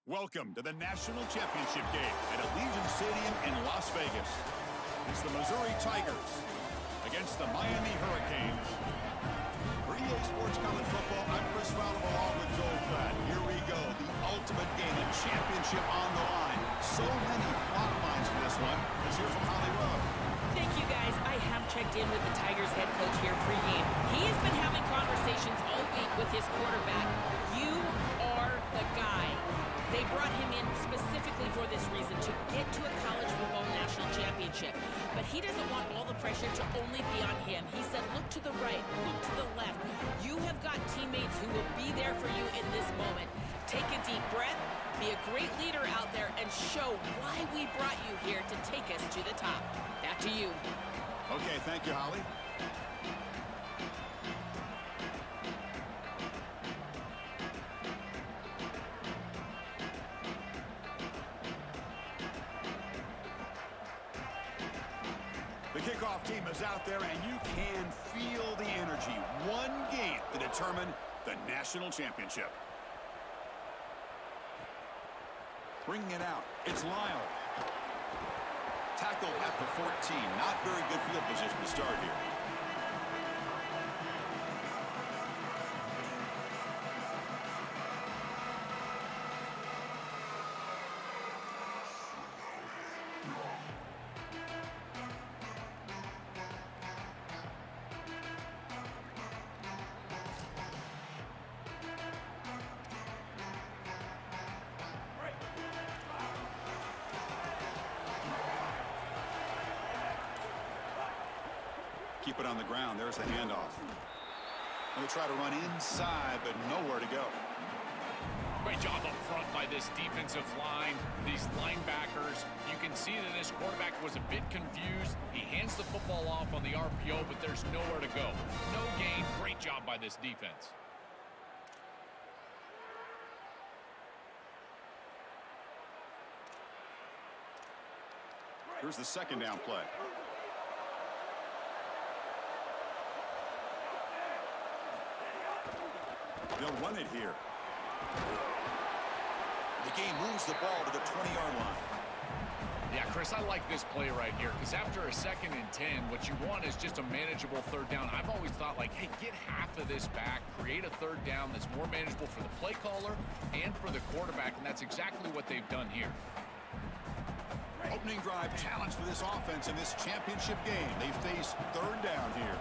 Welcome to the National Championship game at Allegiant Stadium in Las Vegas. It's the Missouri Tigers against the Miami Hurricanes. For EA Sports College Football, I'm Chris Fowler along with Joel Pratt. Here we go, the ultimate game, the championship on the line. So many plot lines for this one. Let's hear from Holly Rowe. Thank you, guys. I have checked in with the Tigers head coach here pregame. He has been having conversations all week with his quarterback. You are the guy. They brought him in specifically for this reason, to get to a college football national championship. But he doesn't want all the pressure to only be on him. He said, look to the right, look to the left. You have got teammates who will be there for you in this moment. Take a deep breath, be a great leader out there, and show why we brought you here to take us to the top. Back to you. Okay, thank you, Holly. The kickoff team is out there, and you can feel the energy. One game to determine the national championship. Bringing it out, it's Lyle. Tackle at the 14. Not very good field position to start here. Keep it on the ground. There's the handoff. They'll try to run inside, but nowhere to go. Great job up front by this defensive line, these linebackers. You can see that this quarterback was a bit confused. He hands the football off on the RPO, but there's nowhere to go. No gain. Great job by this defense. Here's the second down play. They'll run it here. The game moves the ball to the 20-yard line. Yeah, Chris, I like this play right here because after a 2nd and 10, what you want is just a manageable third down. I've always thought, like, hey, get half of this back, create a third down that's more manageable for the play caller and for the quarterback, and that's exactly what they've done here. Opening drive challenge for this offense in this championship game. They face third down here.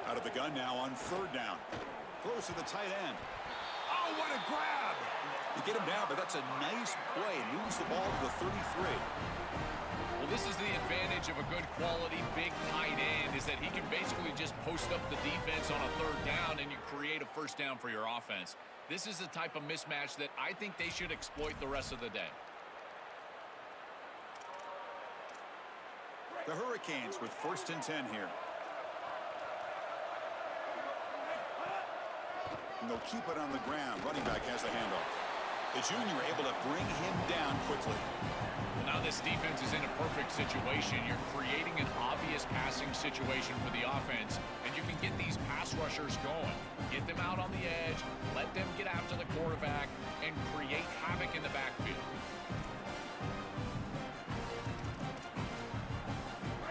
Out of the gun now on third down. Close to the tight end. Oh, what a grab! You get him down, but that's a nice play. Moves the ball to the 33. Well, this is the advantage of a good quality big tight end, is that he can basically just post up the defense on a third down and you create a first down for your offense. This is the type of mismatch that I think they should exploit the rest of the day. The Hurricanes with 1st and 10 here. And they'll keep it on the ground. Running back has the handoff. The junior able to bring him down quickly. Well, now this defense is in a perfect situation. You're creating an obvious passing situation for the offense, and you can get these pass rushers going. Get them out on the edge, let them get after the quarterback, and create havoc in the backfield.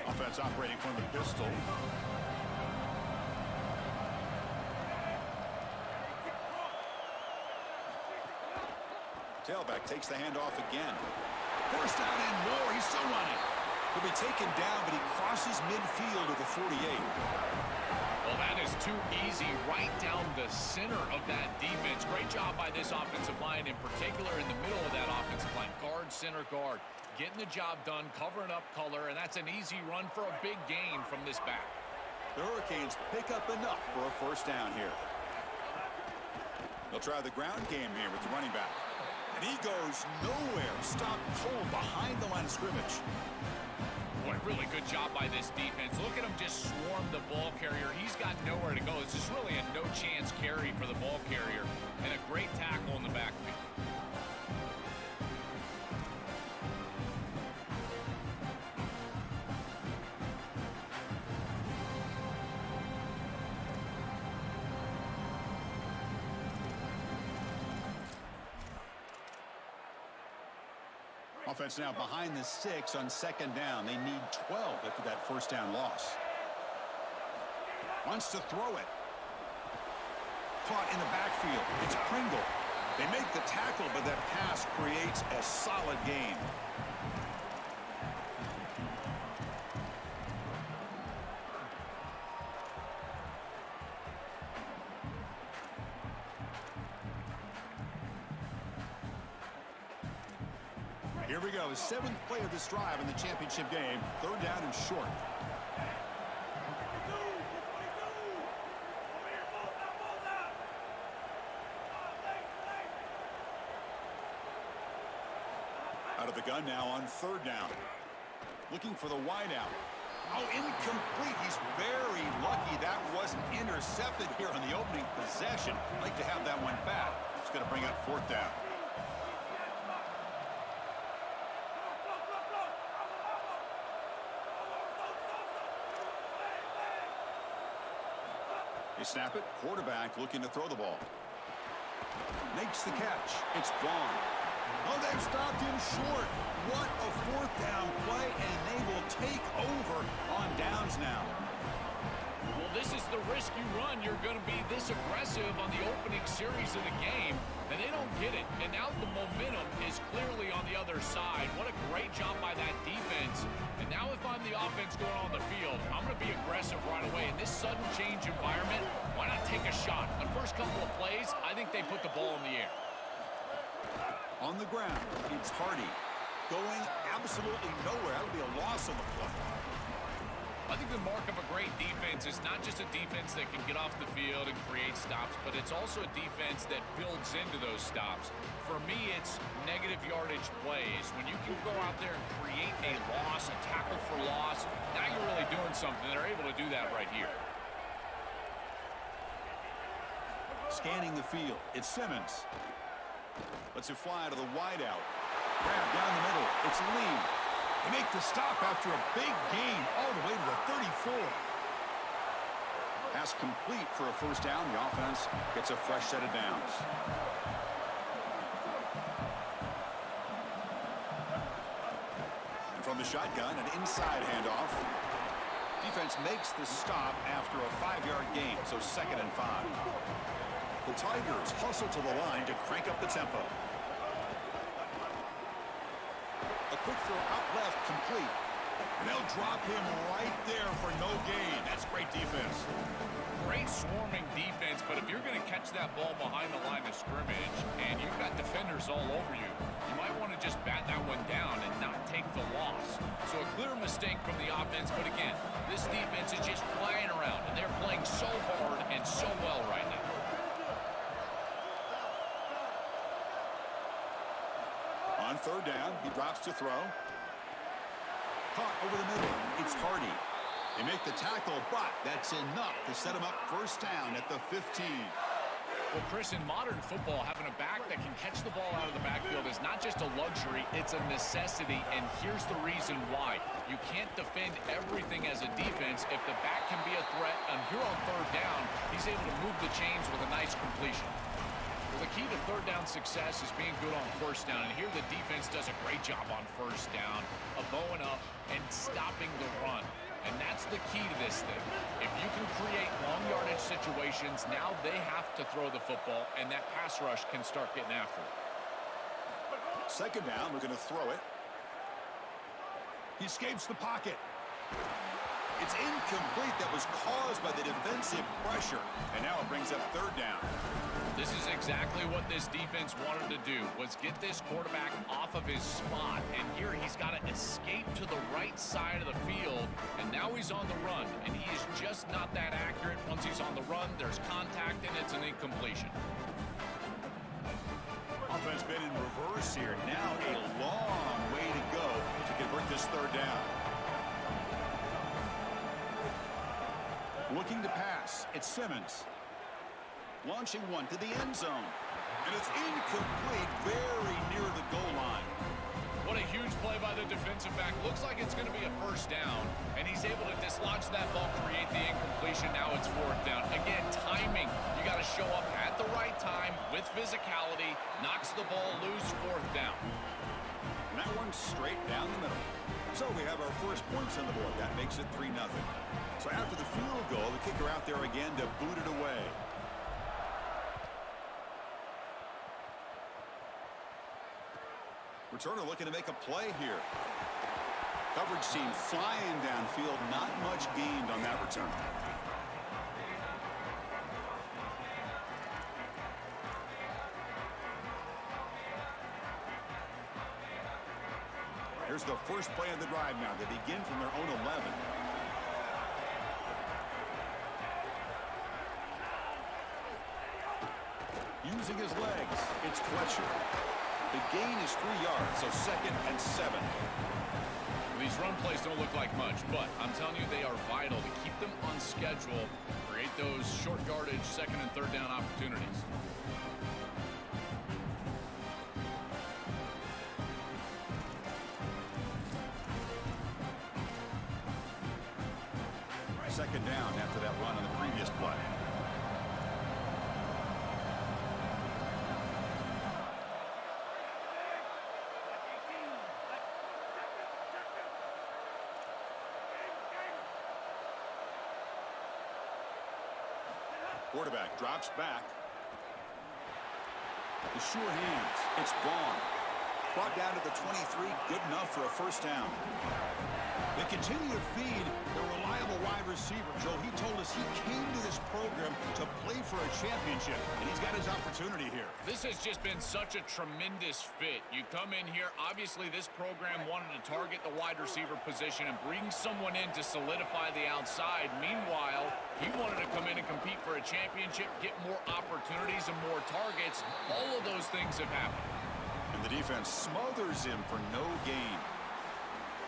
Offense operating from the pistol. Tailback takes the handoff again. First down and more. He's still running. He'll be taken down, but he crosses midfield to the 48. Well, that is too easy right down the center of that defense. Great job by this offensive line, in particular in the middle of that offensive line. Guard, center, guard. Getting the job done, covering up color, and that's an easy run for a big gain from this back. The Hurricanes pick up enough for a first down here. They'll try the ground game here with the running back. And he goes nowhere. Stopped cold behind the line of scrimmage. Boy, really good job by this defense. Look at him just swarm the ball carrier. He's got nowhere to go. This is really a no-chance carry for the ball carrier. And a great tackle in the backfield. Offense now behind the 6 on second down. They need 12 after that first down loss. Wants to throw it. Caught in the backfield. It's Pringle. They make the tackle, but that pass creates a solid gain. Here we go. 7th play of this drive in the championship game. 3rd down and short. Out of the gun now on 3rd down. Looking for the wideout. Oh, incomplete. He's very lucky that wasn't intercepted here on the opening possession. Like to have that one back. It's going to bring up 4th down. They snap it. Quarterback looking to throw the ball. Makes the catch. It's Vaughn. Oh, they've stopped him short. What a 4th down play, and they will take over on downs now. Well, this is the risk you run. You're going to be this aggressive on the opening series of the game, and they don't get it. And now the momentum is clearly on the other side. What a great job by that defense. And now if I'm the offense going on the field, I'm going to be aggressive right away. In this sudden change environment, why not take a shot? The first couple of plays, I think they put the ball in the air. On the ground, it's Hardy. Going absolutely nowhere. That'll be a loss on the play. I think the mark of a great defense is not just a defense that can get off the field and create stops, but it's also a defense that builds into those stops. For me, it's negative yardage plays. When you can go out there and create a loss, a tackle for loss, now you're really doing something. They're able to do that right here. Scanning the field, it's Simmons. Lets it fly to the wideout. Grab down the middle. It's Lee. They make the stop after a big gain all the way to the 34. Pass complete for a first down. The offense gets a fresh set of downs. And from the shotgun, an inside handoff. Defense makes the stop after a 5-yard gain, so 2nd and 5. The Tigers hustle to the line to crank up the tempo. A quick throw out left, complete. And they'll drop him right there for no gain. That's great defense. Great swarming defense, but if you're going to catch that ball behind the line of scrimmage and you've got defenders all over you, you might want to just bat that one down and not take the loss. So a clear mistake from the offense, but again, this defense is just flying around, and they're playing so hard and so well right now. On 3rd down, he drops to throw. Caught over the middle. It's Hardy. They make the tackle, but that's enough to set him up first down at the 15. Well, Chris, in modern football, having a back that can catch the ball out of the backfield is not just a luxury, it's a necessity, and here's the reason why. You can't defend everything as a defense if the back can be a threat, and here on 3rd down, he's able to move the chains with a nice completion. Well, the key to 3rd down success is being good on 1st down, and here the defense does a great job on 1st down of bowing up and stopping the run. And that's the key to this thing. If you can create long yardage situations, now they have to throw the football, and that pass rush can start getting after it. 2nd down, we're going to throw it. He escapes the pocket. It's incomplete. That was caused by the defensive pressure. And now it brings up 3rd down. This is exactly what this defense wanted to do, was get this quarterback off of his spot. And here he's got to escape to the right side of the field. And now he's on the run. And he is just not that accurate. Once he's on the run, there's contact, and it's an incompletion. Offense been in reverse here. Now a long way to go to convert this 3rd down. Looking to pass. It's Simmons. Launching one to the end zone. And it's incomplete, very near the goal line. What a huge play by the defensive back. Looks like it's going to be a first down. And he's able to dislodge that ball, create the incompletion. Now it's 4th down. Again, timing. You got to show up at the right time with physicality. Knocks the ball loose, 4th down. And that one's straight down the middle. So we have our first points on the board. That makes it 3-0. So after the field goal, the kicker out there again to boot it away. Returner looking to make a play here. Coverage team flying downfield. Not much gained on that return. Here's the first play of the drive now. They begin from their own 11. Using his legs, it's Fletcher. The gain is 3 yards, so 2nd and 7. These run plays don't look like much, but I'm telling you they are vital to keep them on schedule, create those short yardage 2nd and 3rd down opportunities. Second down after that run on the previous play. Quarterback drops back. The sure hands. It's Vaughn. Brought down to the 23. Good enough for a first down. They continue to feed their reliable wide receiver. Joe, he told us he came to this program to play for a championship, and he's got his opportunity here. This has just been such a tremendous fit. You come in here, obviously this program wanted to target the wide receiver position and bring someone in to solidify the outside. Meanwhile, he wanted to come in and compete for a championship, get more opportunities and more targets. All of those things have happened. And the defense smothers him for no gain.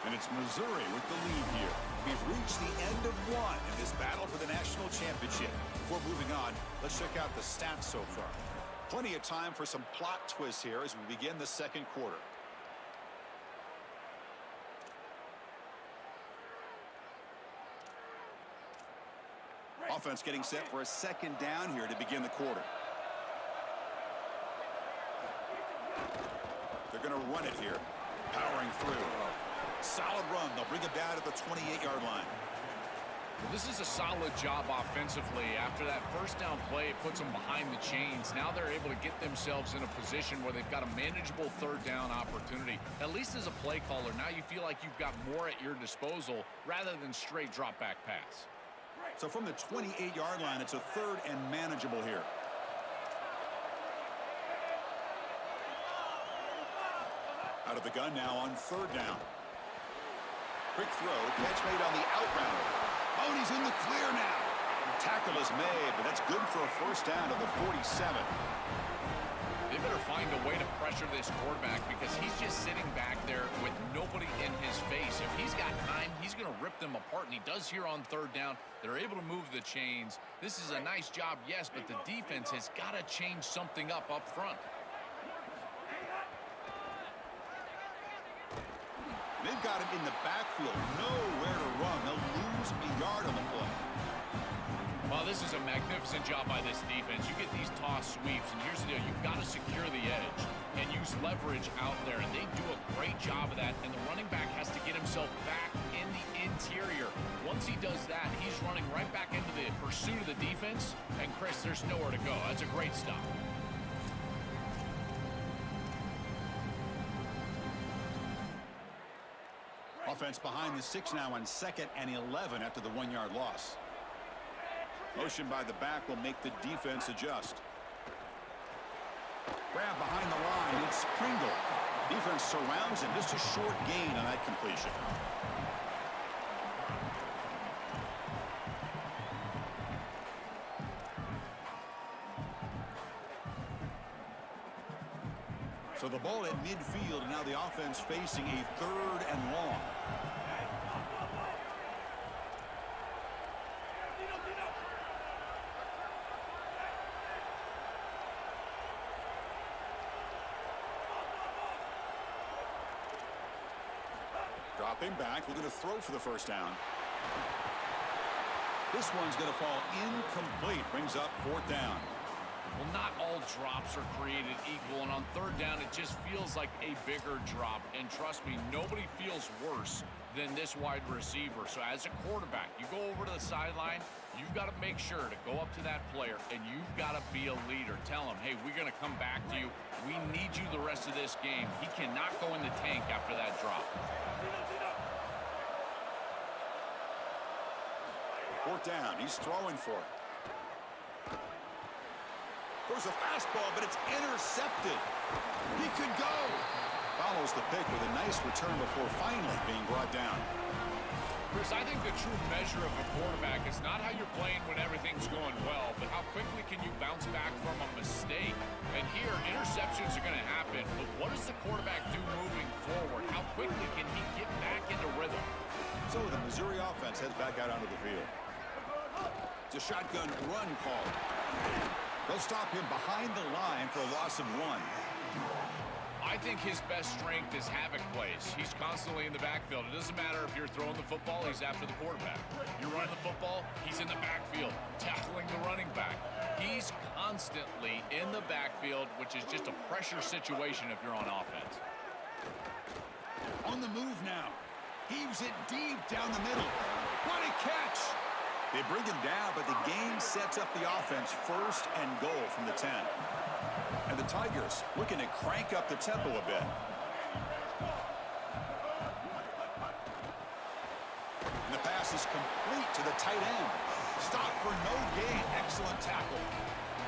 And it's Missouri with the lead here. We've reached the end of one in this battle for the national championship. Before moving on, let's check out the stats so far. Plenty of time for some plot twists here as we begin the second quarter. Offense getting set for a second down here to begin the quarter. They're going to run it here. Powering through. Solid run. They'll bring it down to the 28-yard line. Well, this is a solid job offensively. After that first down play, it puts them behind the chains. Now they're able to get themselves in a position where they've got a manageable third down opportunity. At least as a play caller, now you feel like you've got more at your disposal rather than straight drop back pass. So from the 28-yard line, it's a 3rd and manageable here. Out of the gun now on 3rd down. Quick throw, catch made on the out route. Oh, and he's in the clear now. Tackle is made, but that's good for a first down to the 47. They better find a way to pressure this quarterback because he's just sitting back there with nobody in his face. If he's got time, he's going to rip them apart, and he does here on 3rd down. They're able to move the chains. This is a nice job, yes, but the defense has got to change something up front. They've got him in the backfield, nowhere to run. They'll lose a yard on the play. Well, this is a magnificent job by this defense. You get these toss sweeps, and here's the deal. You've got to secure the edge and use leverage out there, and they do a great job of that, and the running back has to get himself back in the interior. Once he does that, he's running right back into the pursuit of the defense, and, Chris, there's nowhere to go. That's a great stop. Offense behind the 6 now on 2nd and 11 after the 1-yard loss. Motion by the back will make the defense adjust. Grab behind the line. It's Pringle. Defense surrounds him. Just a short gain on that completion. So the ball at midfield, and now the offense facing a 3rd and long. Dropping back, looking to throw for the first down. This one's going to fall incomplete. Brings up 4th down. Well, not all drops are created equal, and on third down, it just feels like a bigger drop. And trust me, nobody feels worse than this wide receiver. So as a quarterback, you go over to the sideline, you've got to make sure to go up to that player, and you've got to be a leader. Tell him, hey, we're going to come back to you. We need you the rest of this game. He cannot go in the tank after that drop. Fourth down, he's throwing for it. Throws a fastball, but it's intercepted. He could go. Follows the pick with a nice return before finally being brought down. Chris, I think the true measure of a quarterback is not how you're playing when everything's going well, but how quickly can you bounce back from a mistake. And here, interceptions are going to happen, but what does the quarterback do moving forward? How quickly can he get back into rhythm? So the Missouri offense heads back out onto the field. It's a shotgun run call. They'll stop him behind the line for a loss of 1. I think his best strength is havoc plays. He's constantly in the backfield. It doesn't matter if you're throwing the football, he's after the quarterback. You're running the football, he's in the backfield, tackling the running back. He's constantly in the backfield, which is just a pressure situation if you're on offense. On the move now. Heaves it deep down the middle. What a catch! They bring him down, but the game sets up the offense first and goal from the 10. And the Tigers looking to crank up the tempo a bit. And the pass is complete to the tight end. Stop for no gain. Excellent tackle.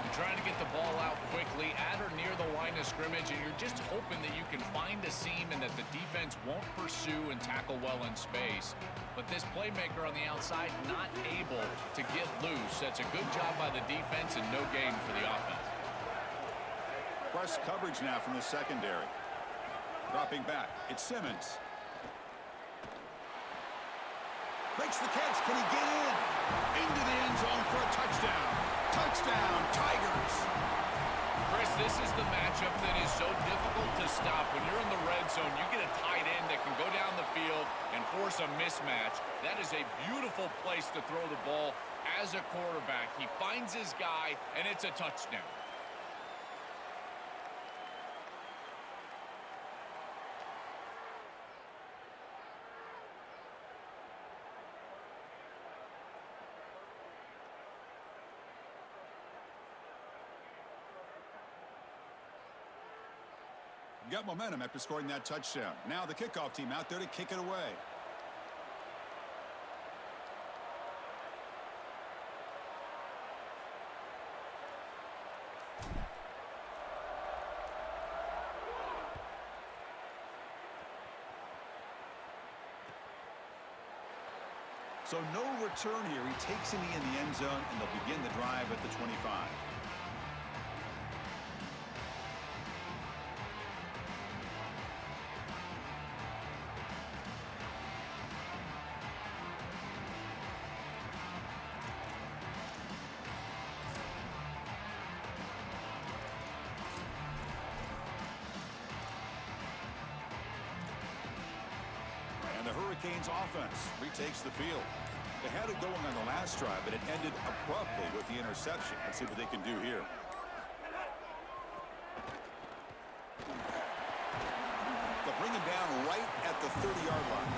You're trying to get the ball out quickly at or near the line of scrimmage, and you're just hoping that you can find a seam and that the defense won't pursue and tackle well in space. But this playmaker on the outside not able to get loose. That's a good job by the defense and no gain for the offense. Press coverage now from the secondary. Dropping back. It's Simmons. Makes the catch. Can he get in? Into the end zone for a touchdown. Touchdown, Tigers. Chris, this is the matchup that is so difficult to stop. When you're in the red zone, you get a tight end that can go down the field and force a mismatch. That is a beautiful place to throw the ball as a quarterback. He finds his guy, and it's a touchdown. Got momentum after scoring that touchdown. Now the kickoff team out there to kick it away. So no return here. He takes him in the end zone, and they'll begin the drive at the 25. The Hurricanes offense retakes the field. They had it going on the last drive, but it ended abruptly with the interception. Let's see what they can do here. They'll bring him down right at the 30-yard line.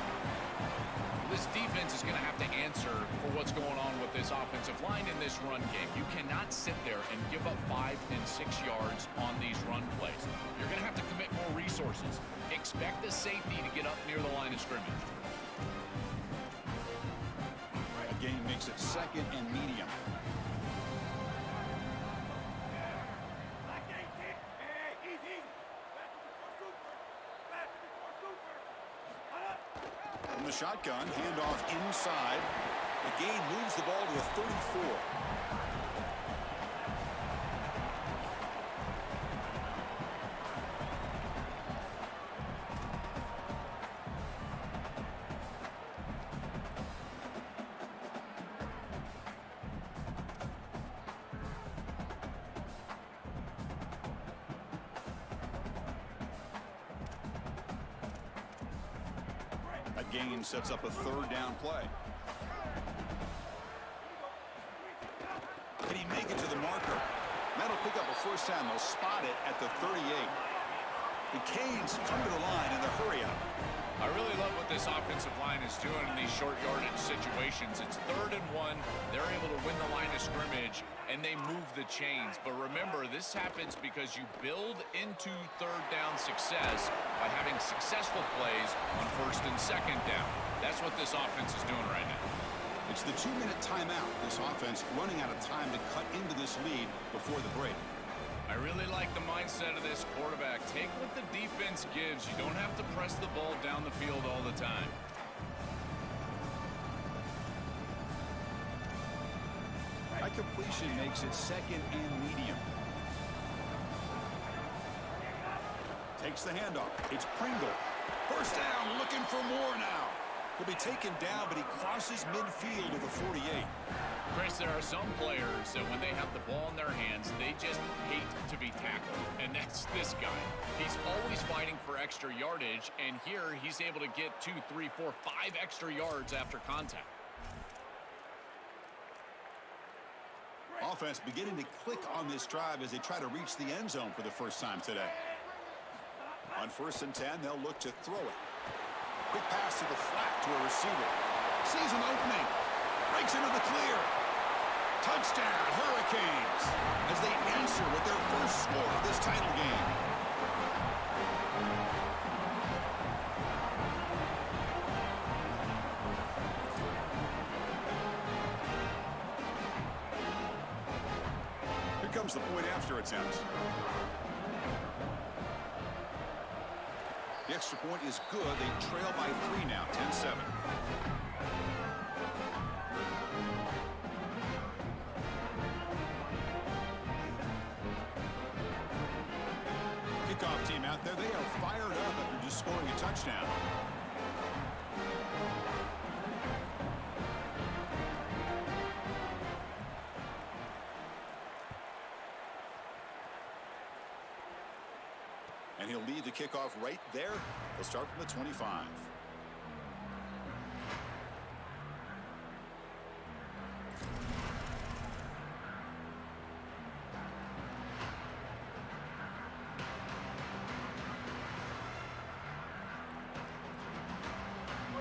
This defense is going to have to answer for what's going on with this offensive line in this run game. You cannot sit there and give up 5 and 6 yards on these run plays. You're going to have to commit more resources. Expect the safety to get up near the line of scrimmage. A gain makes it second and medium. From the shotgun, handoff inside. The gain moves the ball to the 34. Gain sets up a third down play. Can he make it to the marker? That'll pick up a first down. They'll spot it at the 38. The Canes come to the line in the hurry up. I really love what this offensive line is doing in these short yardage situations. It's 3rd and 1. They're able to win the line of scrimmage, and they move the chains. But remember, this happens because you build into 3rd down success by having successful plays on 1st and 2nd down. That's what this offense is doing right now. It's the 2-minute timeout. This offense running out of time to cut into this lead before the break. I really like the mindset of this quarterback. Take what the defense gives. You don't have to press the ball down the field all the time. High completion makes it 2nd and medium. Takes the handoff. It's Pringle. First down, looking for more now. He'll be taken down, but he crosses midfield to the 48. Chris, there are some players that when they have the ball in their hands, they just hate to be tackled. And that's this guy. He's always fighting for extra yardage, and here he's able to get 2, 3, 4, 5 extra yards after contact. Offense beginning to click on this drive as they try to reach the end zone for the first time today. On 1st and 10, they'll look to throw it. Quick pass to the flat to a receiver. Sees an opening. Breaks into the clear. Touchdown, Hurricanes, as they answer with their first score of this title game. Here comes the point after attempt. The extra point is good. They trail by 3 now, 10-7. Kickoff team out there. They are fired up after just scoring a touchdown. And he'll lead the kickoff right there. They'll start from the 25.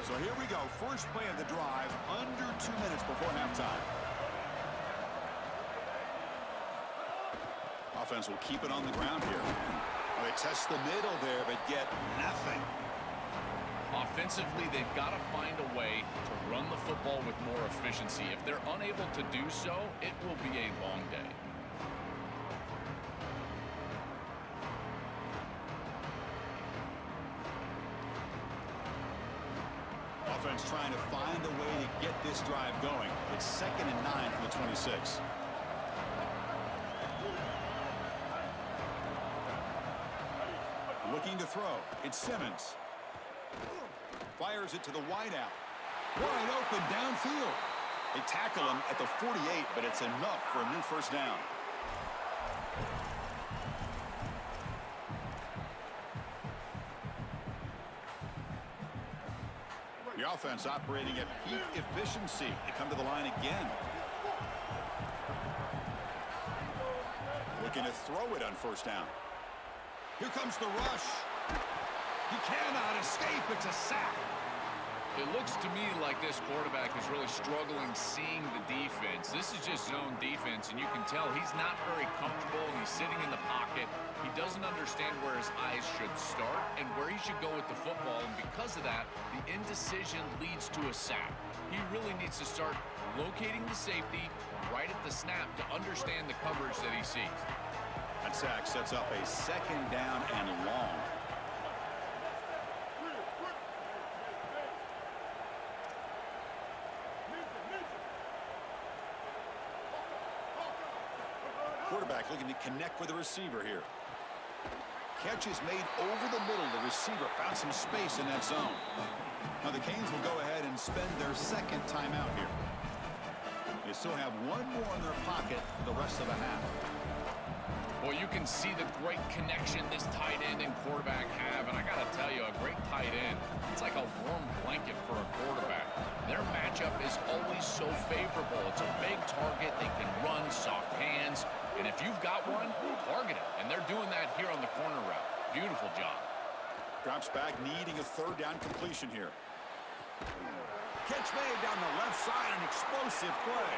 So here we go. First play of the drive, under 2 minutes before halftime. Offense will keep it on the ground here. They test the middle there, but get nothing. Offensively, they've got to find a way to run the football with more efficiency. If they're unable to do so, it will be a long day. Offense trying to find a way to get this drive going. It's 2nd and 9 for the 26. Looking to throw. It's Simmons. Fires it to the wideout. Wide open downfield. They tackle him at the 48, but it's enough for a new first down. The offense operating at peak efficiency. They come to the line again. Looking to throw it on first down. Here comes the rush. He cannot escape. It's a sack. It looks to me like this quarterback is really struggling seeing the defense. This is just zone defense, and you can tell he's not very comfortable. He's sitting in the pocket. He doesn't understand where his eyes should start and where he should go with the football, and because of that, the indecision leads to a sack. He really needs to start locating the safety right at the snap to understand the coverage that he sees. That sack sets up a 2nd down and long. Quarterback looking to connect with the receiver here. Catch is made over the middle. The receiver found some space in that zone. Now the Canes will go ahead and spend their 2nd timeout here. They still have one more in their pocket for the rest of the half. Well, you can see the great connection this tight end and quarterback have, and I got to tell you, a great tight end, it's like a warm blanket for a quarterback. Their matchup is always so favorable. It's a big target. They can run, soft hands. And if you've got one, target it. And they're doing that here on the corner route. Beautiful job. Drops back, needing a third down completion here. Catch made down the left side, an explosive play.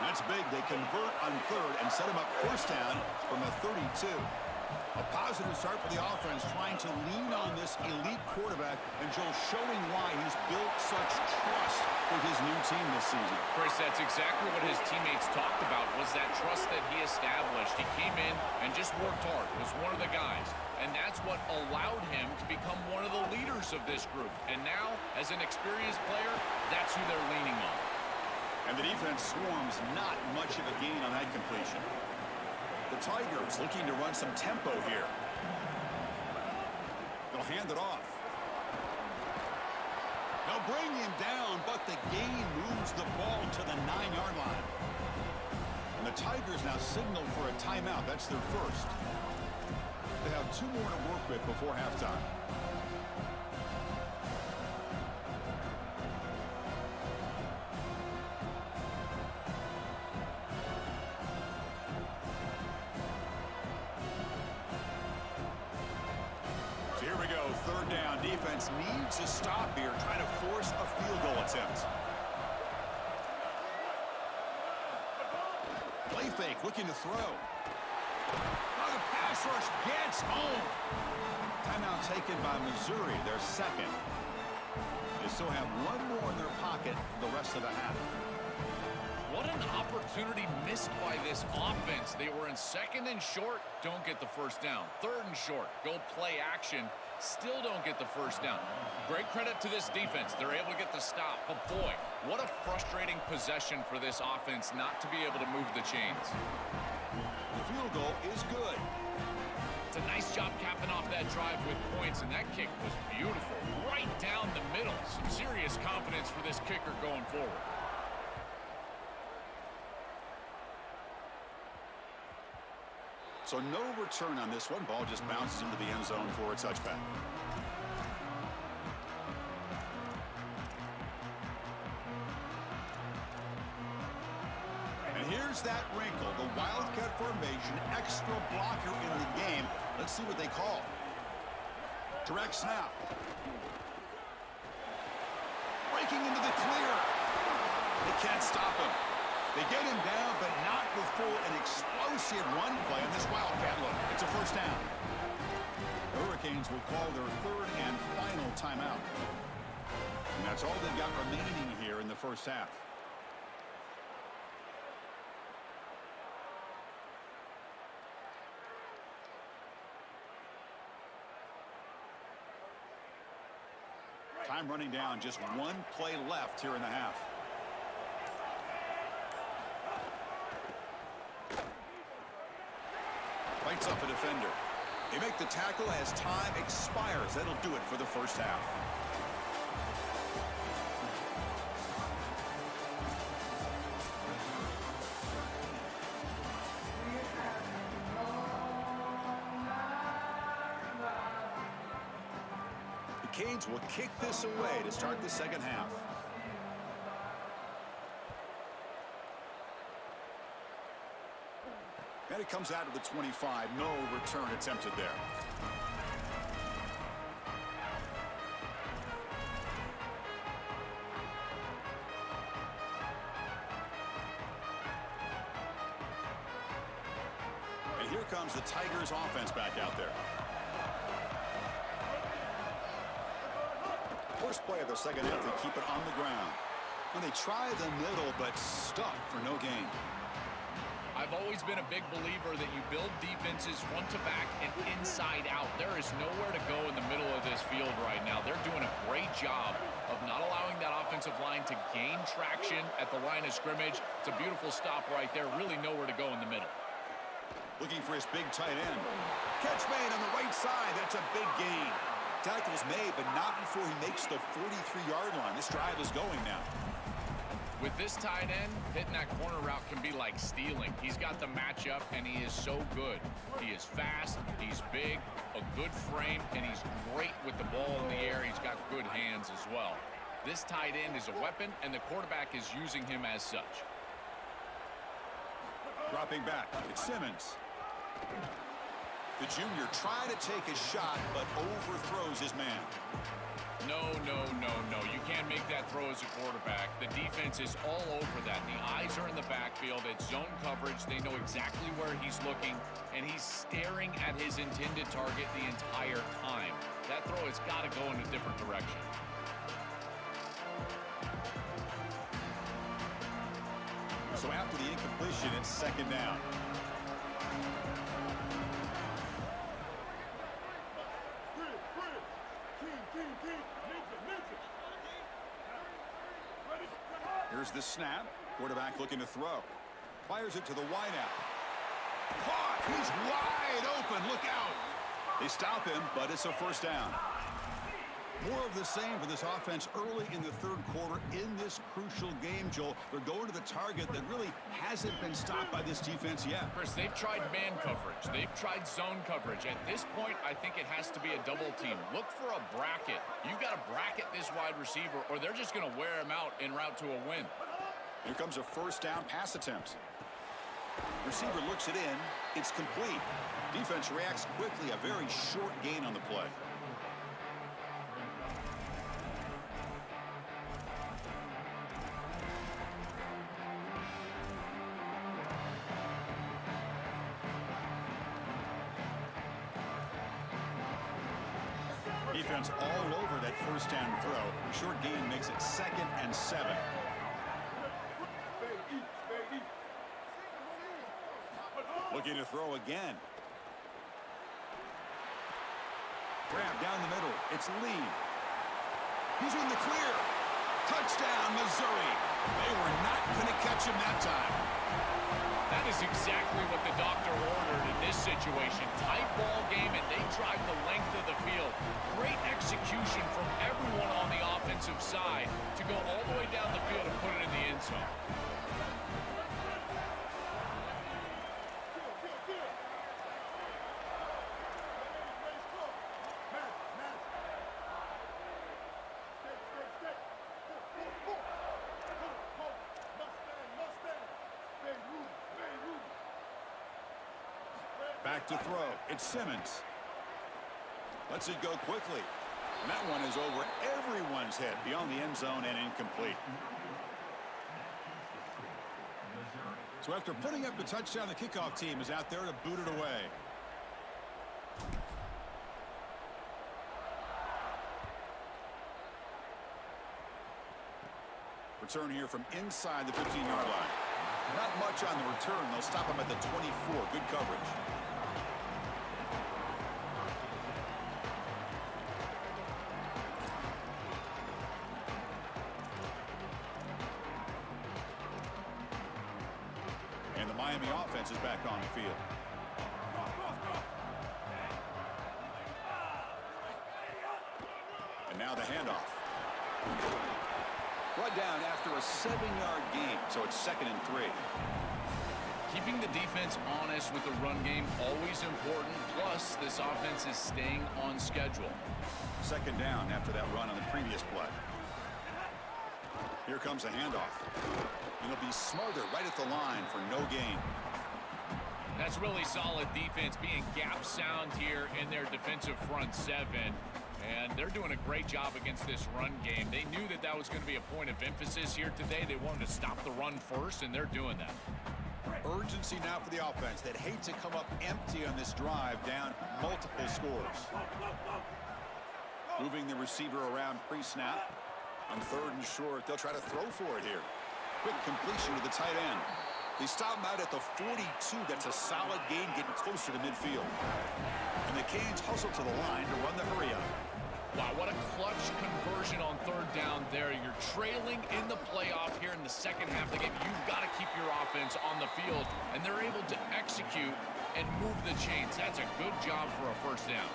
That's big. They convert on third and set him up first down from the 32. A positive start for the offense, trying to lean on this elite quarterback, and Joel showing why he's built such trust with his new team this season. Chris, that's exactly what his teammates talked about, was that trust that he established. He came in and just worked hard, was one of the guys, and that's what allowed him to become one of the leaders of this group. And now, as an experienced player, that's who they're leaning on. And the defense swarms, not much of a gain on that completion. The Tigers looking to run some tempo here. They'll hand it off. They'll bring him down, but the gain moves the ball to the 9-yard line. And the Tigers now signal for a timeout. That's their first. They have 2 more to work with before halftime. Here we go, third down. Defense needs a stop here, trying to force a field goal attempt. Play fake, looking to throw. Oh, the pass rush gets home. Timeout taken by Missouri, their second. They still have 1 more in their pocket for the rest of the half. What an opportunity missed by this offense. They were in 2nd and short, don't get the first down. 3rd and short, go play action, still don't get the first down. Great credit to this defense. They're able to get the stop. But boy, what a frustrating possession for this offense not to be able to move the chains. The field goal is good. It's a nice job capping off that drive with points, and that kick was beautiful. Right down the middle. Some serious confidence for this kicker going forward. So no return on this one. Ball just bounces into the end zone for a touchback. And here's that wrinkle. The Wildcat formation, extra blocker in the game. Let's see what they call. Direct snap. Breaking into the clear. They can't stop him. They get him down, but not before an explosive run play on this Wildcat look. It's a first down. The Hurricanes will call their 3rd and final timeout. And that's all they've got remaining here in the first half. Time running down, just 1 play left here in the half. Fights off a defender. They make the tackle as time expires. That'll do it for the first half. The Canes will kick this away to start the second half. And it comes out of the 25. No return attempted there. And here comes the Tigers offense back out there. First play of the second half, they keep it on the ground. And they try the middle, but stuffed for no gain. I've always been a big believer that you build defenses front to back and inside out. There is nowhere to go in the middle of this field right now. They're doing a great job of not allowing that offensive line to gain traction at the line of scrimmage. It's a beautiful stop right there. Really nowhere to go in the middle. Looking for his big tight end. Catch made on the right side. That's a big gain. Tackle's made, but not before he makes the 43-yard line. This drive is going now. With this tight end, hitting that corner route can be like stealing. He's got the matchup, and he is so good. He is fast, he's big, a good frame, and he's great with the ball in the air. He's got good hands as well. This tight end is a weapon, and the quarterback is using him as such. Dropping back, it's Simmons. The junior trying to take a shot, but overthrows his man. No. You can't make that throw as a quarterback. The defense is all over that. The eyes are in the backfield. It's zone coverage. They know exactly where he's looking, and he's staring at his intended target the entire time. That throw has got to go in a different direction. So after the incompletion, it's second down. Here's the snap. Quarterback looking to throw. Fires it to the wideout. Caught! He's wide open. Look out! They stop him, but it's a first down. More of the same for this offense early in the third quarter in this crucial game, Joel. They're going to the target that really hasn't been stopped by this defense yet. Chris, they've tried man coverage. They've tried zone coverage. At this point, I think it has to be a double team. Look for a bracket. You've got to bracket this wide receiver, or they're just going to wear him out en route to a win. Here comes a first down pass attempt. Receiver looks it in. It's complete. Defense reacts quickly. A very short gain on the play. Defense all over that first down throw. Short gain makes it 2nd and 7. Looking to throw again. Grab down the middle. It's Lee. He's in the clear. Touchdown, Missouri. They were not going to catch him that time. That is exactly what the doctor ordered in this situation. Tight ball game, and they drive the length of the field. Great execution from everyone on the offensive side to go all the way down the field and put it in the end zone. Back to throw. It's Simmons. Lets it go quickly. And that one is over everyone's head beyond the end zone and incomplete. So after putting up the touchdown, the kickoff team is out there to boot it away. Return here from inside the 15-yard line. Not much on the return. They'll stop him at the 24. Good coverage. And the Miami offense is back on the field. And now the handoff. Brought down after a 7-yard gain, so it's 2nd and 3. Keeping the defense honest with the run game, always important. Plus, this offense is staying on schedule. 2nd down after that run on the previous play. Here comes a handoff. And it'll be Smolder right at the line for no gain. That's really solid defense, being gap sound here in their defensive front seven. And they're doing a great job against this run game. They knew that that was going to be a point of emphasis here today. They wanted to stop the run first, and they're doing that. Urgency now for the offense. They'd hate to come up empty on this drive, down multiple scores. Moving the receiver around pre-snap. On 3rd and short, they'll try to throw for it here. Quick completion to the tight end. They stop him out at the 42. That's a solid gain, getting closer to midfield. And the Canes hustle to the line to run the hurry up. Wow, what a clutch conversion on 3rd down there. You're trailing in the playoff here in the second half of the game. You've got to keep your offense on the field, and they're able to execute and move the chains. That's a good job for a first down.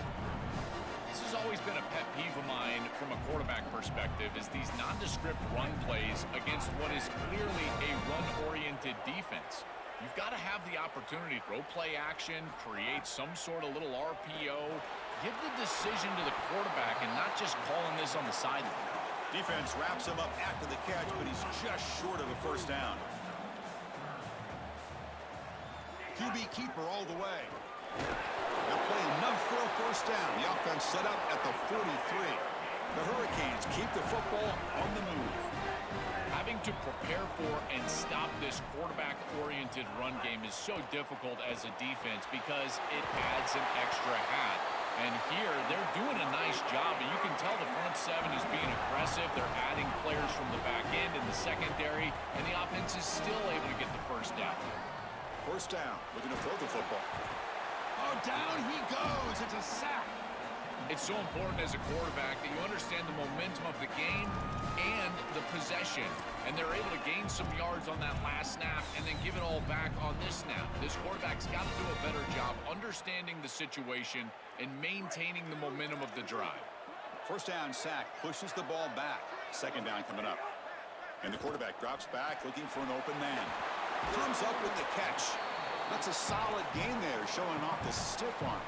This has always been a pet peeve of mine from a quarterback perspective, is these nondescript run plays against what is clearly a run-oriented defense. You've got to have the opportunity to throw play action, create some sort of little RPO, give the decision to the quarterback and not just calling this on the sideline. Defense wraps him up after the catch, but he's just short of a first down. QB keeper all the way. They'll play enough for a first down. The offense set up at the 43. The Hurricanes keep the football on the move. Having to prepare for and stop this quarterback-oriented run game is so difficult as a defense because it adds an extra hat. And here, they're doing a nice job. And you can tell the front seven is being aggressive. They're adding players from the back end and the secondary, and the offense is still able to get the first down. First down, looking to throw the football. Oh, down he goes. It's a sack. It's so important as a quarterback that you understand the momentum of the game and the possession. And they're able to gain some yards on that last snap and then give it all back on this snap. This quarterback's got to do a better job understanding the situation and maintaining the momentum of the drive. First down sack, pushes the ball back. Second down coming up. And the quarterback drops back looking for an open man. Comes up with the catch. That's a solid game there, showing off the stiff arm.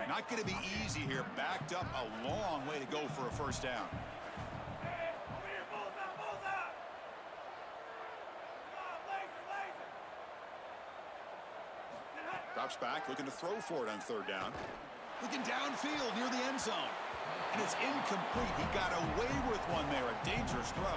Not going to be easy here. Backed up a long way to go for a first down. Drops back, looking to throw for it on third down. Looking downfield near the end zone. And it's incomplete. He got away with one there. A dangerous throw.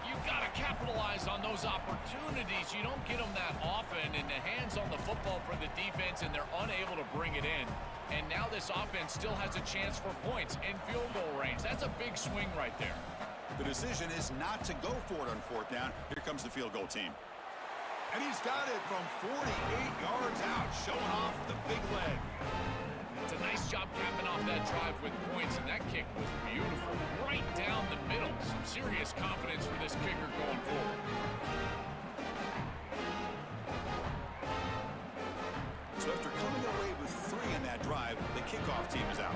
You've got to capitalize on those opportunities. You don't get them that often, and the hands on the football for the defense, and they're unable to bring it in. And now this offense still has a chance for points in field goal range. That's a big swing right there. The decision is not to go for it on fourth down. Here comes the field goal team. And he's got it from 48 yards out, showing off the big leg. It's a nice job capping off that drive with points, and that kick was beautiful. Right down the middle. Some serious confidence for this kicker going forward. So after coming away with 3 in that drive, the kickoff team is out.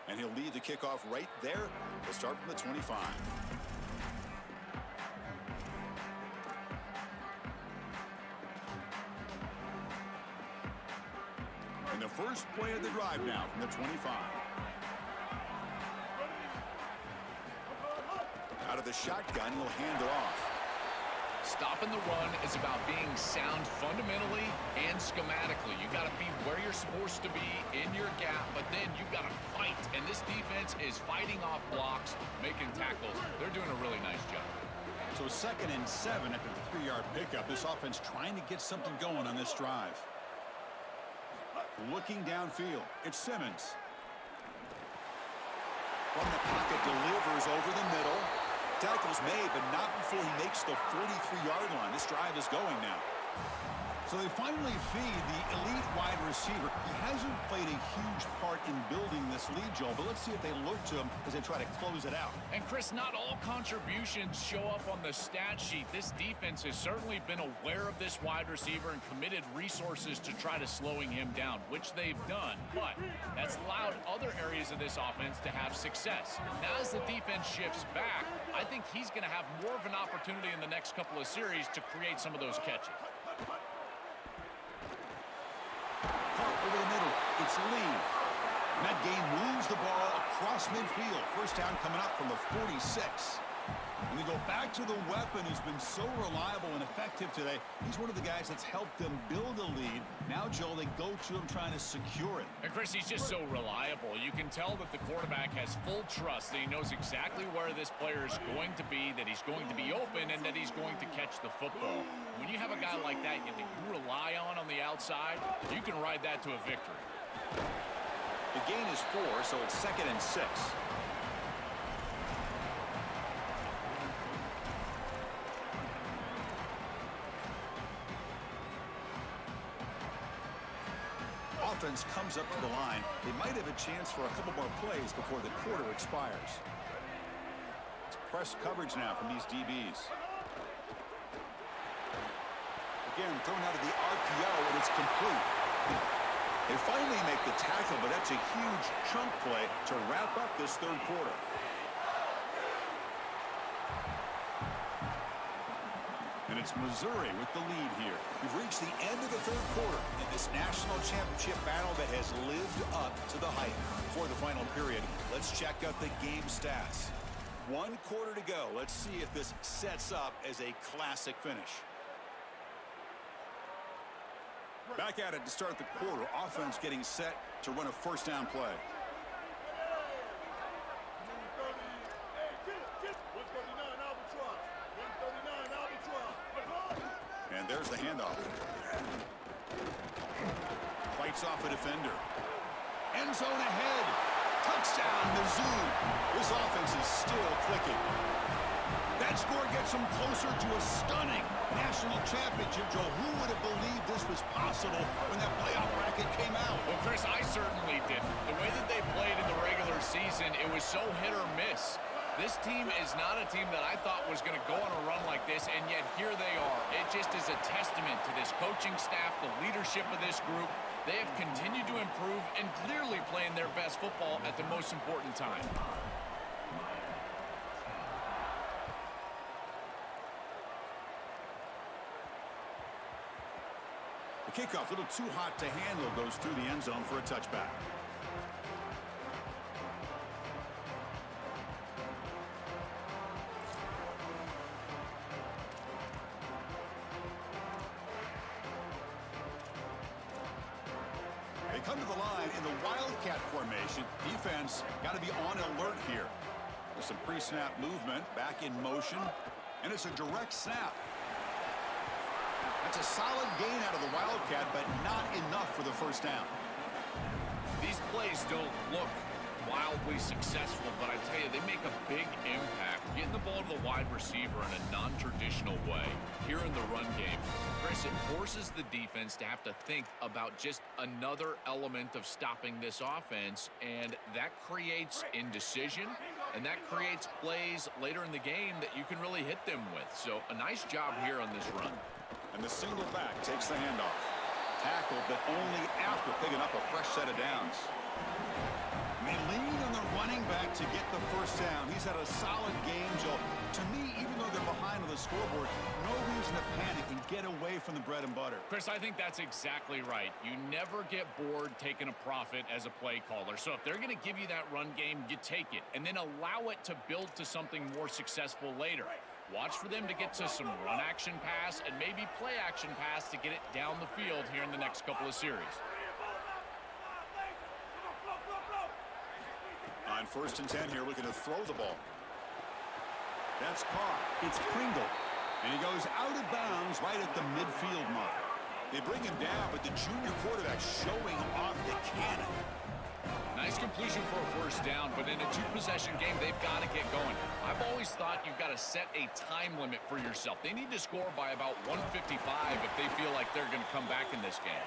And he'll lead the kickoff right there. We'll start from the 25. And the first play of the drive now from the 25. Out of the shotgun, he'll hand it off. Stopping the run is about being sound fundamentally and schematically. You got to be where you're supposed to be in your gap, but then you got to fight. And this defense is fighting off blocks, making tackles. They're doing a really nice job. So 2nd and 7 after the 3-yard pickup. This offense trying to get something going on this drive. Looking downfield, it's Simmons. From the pocket, delivers over the middle. Tackle's made, but not before he makes the 43-yard line. This drive is going now. So they finally feed the elite wide receiver. He hasn't played a huge part in building this lead, Joe, but let's see if they look to him as they try to close it out. And, Chris, not all contributions show up on the stat sheet. This defense has certainly been aware of this wide receiver and committed resources to try to slowing him down, which they've done. But that's allowed other areas of this offense to have success. Now as the defense shifts back, I think he's going to have more of an opportunity in the next couple of series to create some of those catches. Over the middle, it's Lee. And that game moves the ball across midfield. First down coming up from the 46. And we go back to the weapon who's been so reliable and effective today. He's one of the guys that's helped them build a lead. Now, Joe, they go to him trying to secure it. And, Chris, he's just so reliable. You can tell that the quarterback has full trust that he knows exactly where this player is going to be, that he's going to be open, and that he's going to catch the football. When you have a guy like that that you rely on the outside, you can ride that to a victory. The gain is 4, so it's 2nd and 6. Offense comes up to the line. They might have a chance for a couple more plays before the quarter expires. It's press coverage now from these DBs. Again, thrown out of the RPO, and it's complete. They finally make the tackle, but that's a huge chunk play to wrap up this third quarter. And it's Missouri with the lead here. We've reached the end of the third quarter in this national championship battle that has lived up to the hype. For the final period, let's check out the game stats. 1 quarter to go. Let's see if this sets up as a classic finish. Back at it to start the quarter. Offense getting set to run a first down play. And there's the handoff. Fights off a defender. End zone ahead. Touchdown, Mizzou. This offense is still clicking. That score gets them closer to a stunning national championship. Joe, who would have believed this was possible when that playoff bracket came out? Well, Chris, I certainly didn't. The way that they played in the regular season, it was so hit or miss. This team is not a team that I thought was going to go on a run like this, and yet here they are. It just is a testament to this coaching staff, the leadership of this group. They have continued to improve and clearly playing their best football at the most important time. The kickoff, a little too hot to handle, goes through the end zone for a touchback. They come to the line in the Wildcat formation. Defense got to be on alert here. With some pre-snap movement, back in motion, and it's a direct snap. That's a solid gain out of the Wildcat, but not enough for the first down. These plays don't look wildly successful, but I tell you, they make a big impact. Getting the ball to the wide receiver in a non-traditional way here in the run game. Chris, it forces the defense to have to think about just another element of stopping this offense, and that creates indecision, and that creates plays later in the game that you can really hit them with. So a nice job here on this run. And the single back takes the handoff. Tackled, but only after picking up a fresh set of downs. And they lean on the running back to get the first down. He's had a solid game, Joe. To me, even though they're behind on the scoreboard, no reason to panic and get away from the bread and butter. Chris, I think that's exactly right. You never get bored taking a profit as a play caller. So if they're going to give you that run game, you take it. And then allow it to build to something more successful later. Watch for them to get to some run action pass and maybe play action pass to get it down the field here in the next couple of series. On 1st and 10 here, looking to throw the ball. That's caught. It's Pringle. And he goes out of bounds right at the midfield mark. They bring him down, but the junior quarterback showing off the cannon. Nice completion for a first down, but in a two-possession game, they've got to get going. I've always thought you've got to set a time limit for yourself. They need to score by about 155 if they feel like they're going to come back in this game.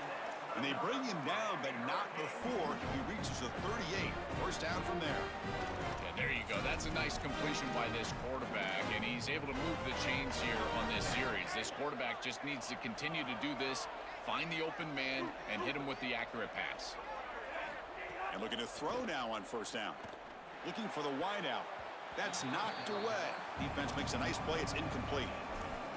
And they bring him down, but not before he reaches the 38. First down from there. Yeah, there you go. That's a nice completion by this quarterback, and he's able to move the chains here on this series. This quarterback just needs to continue to do this, find the open man, and hit him with the accurate pass. And looking to throw now on first down. Looking for the wideout. That's knocked away. Defense makes a nice play. It's incomplete.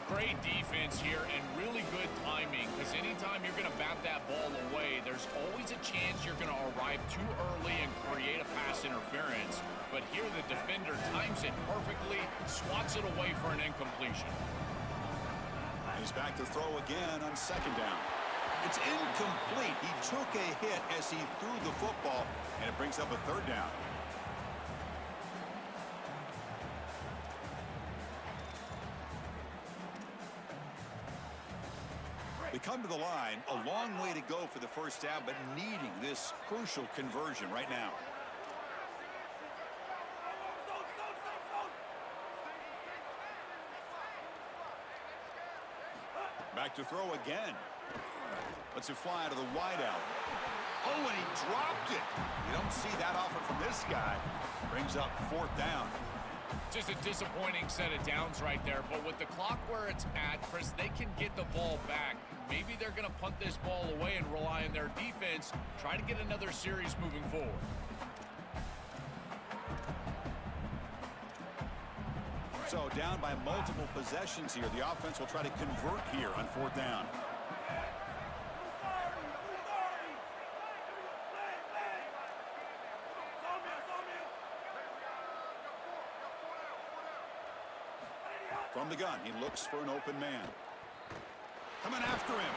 Great defense here and really good timing, because anytime you're going to bat that ball away, there's always a chance you're going to arrive too early and create a pass interference. But here the defender times it perfectly, swats it away for an incompletion. He's back to throw again on second down. It's incomplete. He took a hit as he threw the football, and it brings up a third down. They come to the line, a long way to go for the first down, but needing this crucial conversion right now. Back to throw again. Lets it fly to the wideout. Oh, and he dropped it. You don't see that often from this guy. Brings up fourth down. Just a disappointing set of downs right there, but with the clock where it's at, Chris, they can get the ball back. Maybe they're going to punt this ball away and rely on their defense, try to get another series moving forward. So down by multiple possessions here. The offense will try to convert here on 4th down. From the gun, he looks for an open man. Coming after him.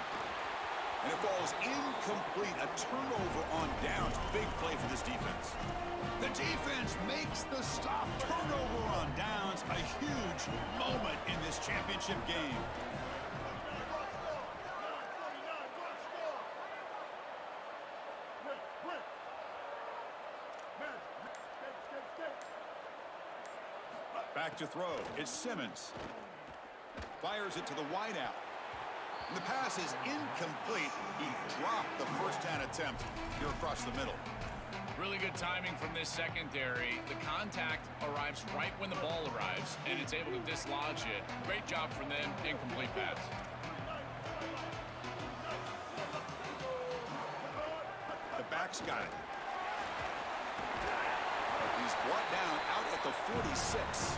And it falls incomplete. A turnover on downs. Big play for this defense. The defense makes the stop. Turnover on downs. A huge moment in this championship game. Back to throw. It's Simmons. Fires it to the wideout. And the pass is incomplete. He dropped the first down attempt here across the middle. Really good timing from this secondary. The contact arrives right when the ball arrives, and it's able to dislodge it. Great job from them. Incomplete pass. The back's got it. He's brought down out at the 46.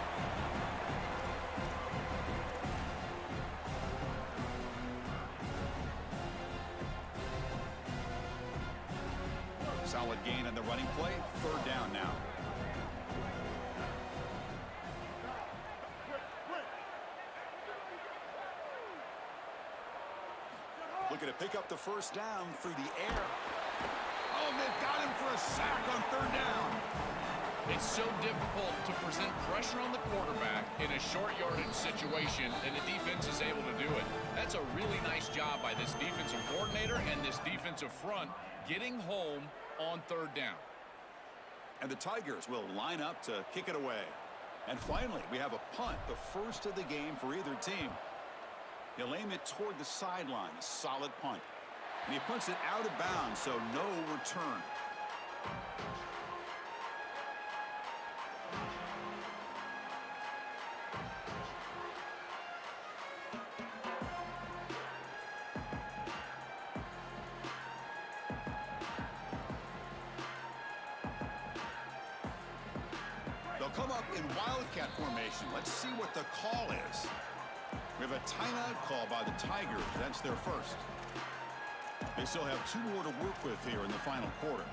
Solid gain on the running play. 3rd down now. Looking to pick up the first down through the air. Oh, and they've got him for a sack on 3rd down. It's so difficult to present pressure on the quarterback in a short yardage situation, and the defense is able to do it. That's a really nice job by this defensive coordinator and this defensive front getting home on 3rd down. And the Tigers will line up to kick it away. And finally, we have a punt, the first of the game for either team. He'll aim it toward the sideline, a solid punt. And he punts it out of bounds, so no return. They'll come up in wildcat formation. Let's see what the call is. We have a timeout call by the Tigers. That's their first. They still have 2 more to work with here in the final quarter.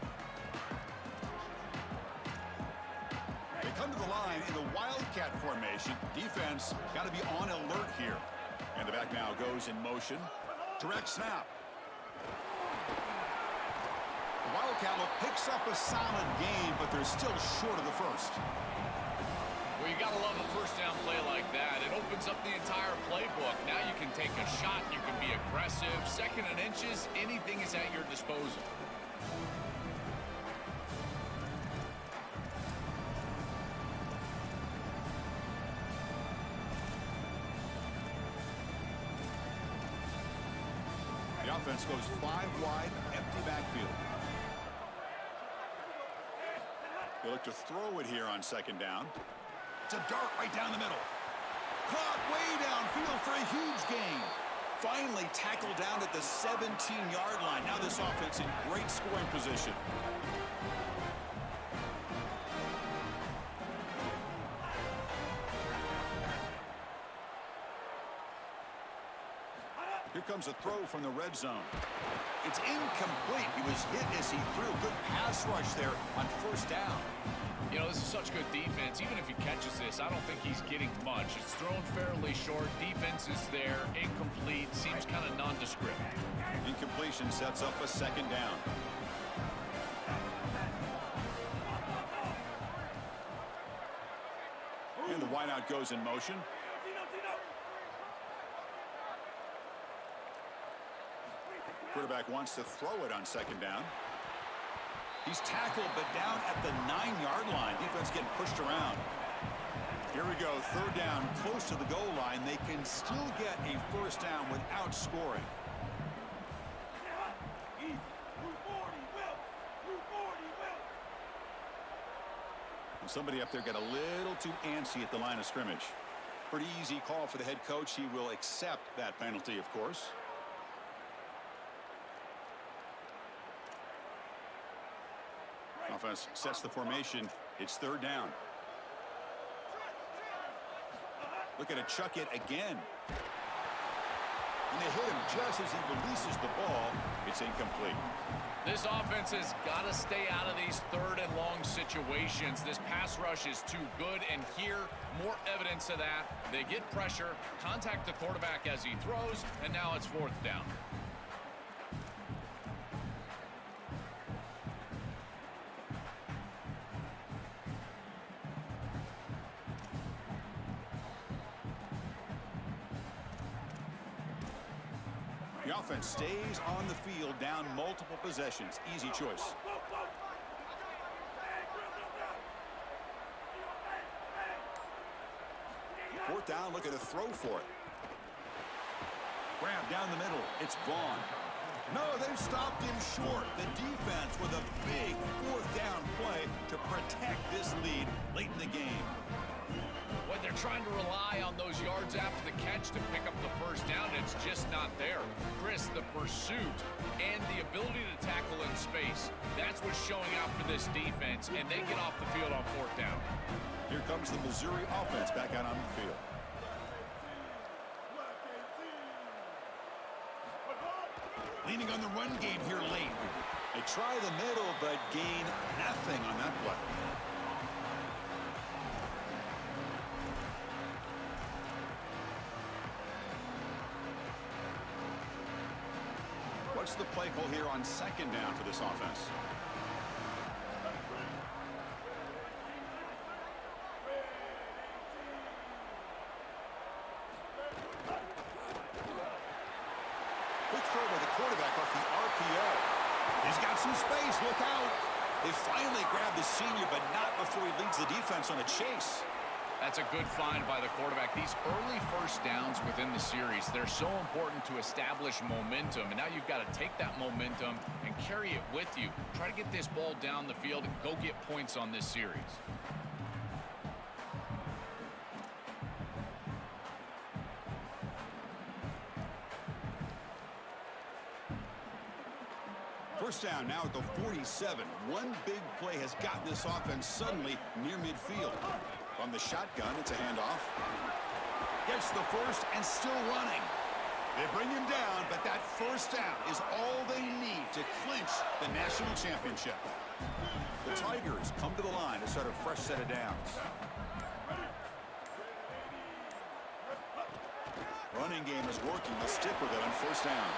They come to the line in the wildcat formation. Defense got to be on alert here. And the back now goes in motion. Direct snap. The Wildcat look picks up a solid game, but they're still short of the first. Well, you got to love a first down play like that. It opens up the entire playbook. Now you can take a shot. You can be aggressive. 2nd and inches, anything is at your disposal. The offense goes 5 wide, empty backfield. They look to throw it here on 2nd down. It's a dart right down the middle. Caught way downfield for a huge gain. Finally tackled down at the 17-yard line. Now this offense in great scoring position. Here comes a throw from the red zone. It's incomplete. He was hit as he threw. Good pass rush there on 1st down. You know, this is such good defense. Even if he catches this, I don't think he's getting much. It's thrown fairly short. Defense is there. Incomplete. Seems kind of nondescript. Incompletion sets up a 2nd down. And the wideout goes in motion. Quarterback wants to throw it on 2nd down. He's tackled, but down at the 9-yard line. Defense getting pushed around. Here we go, 3rd down, close to the goal line. They can still get a first down without scoring. Somebody up there got a little too antsy at the line of scrimmage. Pretty easy call for the head coach. He will accept that penalty, of course. Offense sets the formation. It's third down. Look at it, chuck it again. And they hit him just as he releases the ball. It's incomplete. This offense has got to stay out of these third and long situations. This pass rush is too good, and here, more evidence of that. They get pressure, contact the quarterback as he throws, and now it's fourth down. The offense stays on the field, down multiple possessions. Easy choice. Fourth down, look at a throw for it. Grab down the middle. It's Vaughn. No, they've stopped him short. The defense with a big fourth down play to protect this lead late in the game. When they're trying to rely on those yards after the catch to pick up the first down, it's just not there. Chris, the pursuit and the ability to tackle in space, that's what's showing out for this defense, and they get off the field on fourth down. Here comes the Missouri offense back out on the field. Leaning on the run game here late. They try the middle, but gain nothing on that play. What's the play call here on second down for this offense? Quick throw by the quarterback off the RPO. He's got some space. Look out. They finally grab the senior, but not before he leads the defense on a chase. That's a good find by the quarterback. These early first downs within the series, they're so important to establish momentum. And now you've got to take that momentum and carry it with you. Try to get this ball down the field and go get points on this series. First down now at the 47. One big play has gotten this offense suddenly near midfield. From the shotgun, it's a handoff. Gets the first and still running. They bring him down, but that first down is all they need to clinch the national championship. The Tigers come to the line to start a fresh set of downs. Running game is working. They'll stick with it on first down.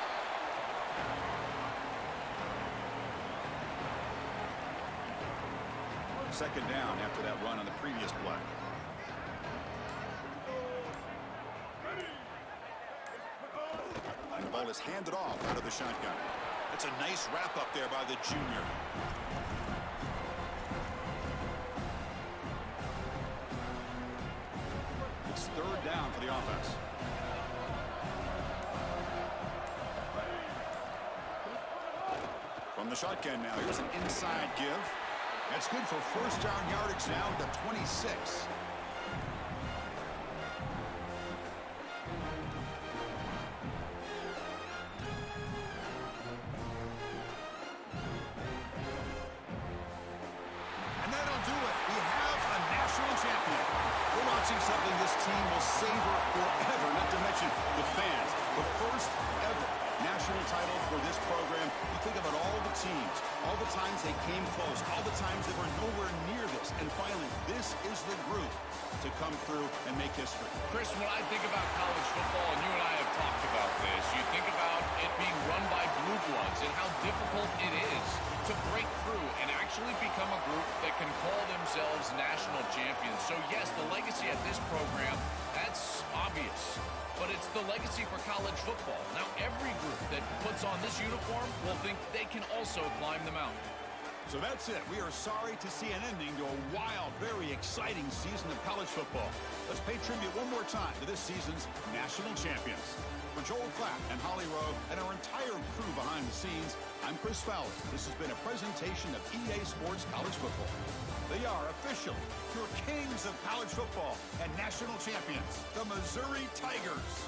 Second down after that run on the previous play. And the ball is handed off out of the shotgun. That's a nice wrap up there by the junior. It's third down for the offense. From the shotgun now, here's an inside give. That's good for first down yardage now to 26. And that'll do it. We have a national champion. We're watching something this team will savor forever, not to mention the fans. The first ever national title for this program. You think about all the teams, all the times they came close, all the times they were nowhere near this, and finally, this is the group to come through and make history. Chris, when I think about college football, and you and I have talked about this, you think about it being run by blue bloods and how difficult it is to break through and actually become a group that can call themselves national champions. So yes, the legacy at this program, that's obvious. But it's the legacy for college football. Now every group that puts on this uniform will think they can also climb the mountain. So that's it. We are sorry to see an ending to a wild, very exciting season of college football. Let's pay tribute one more time to this season's national champions. For Joel Clapp and Holly Rowe and our entire crew behind the scenes, I'm Chris Fowler. This has been a presentation of EA Sports College Football. They are official, pure kings of college football and national champions, the Missouri Tigers.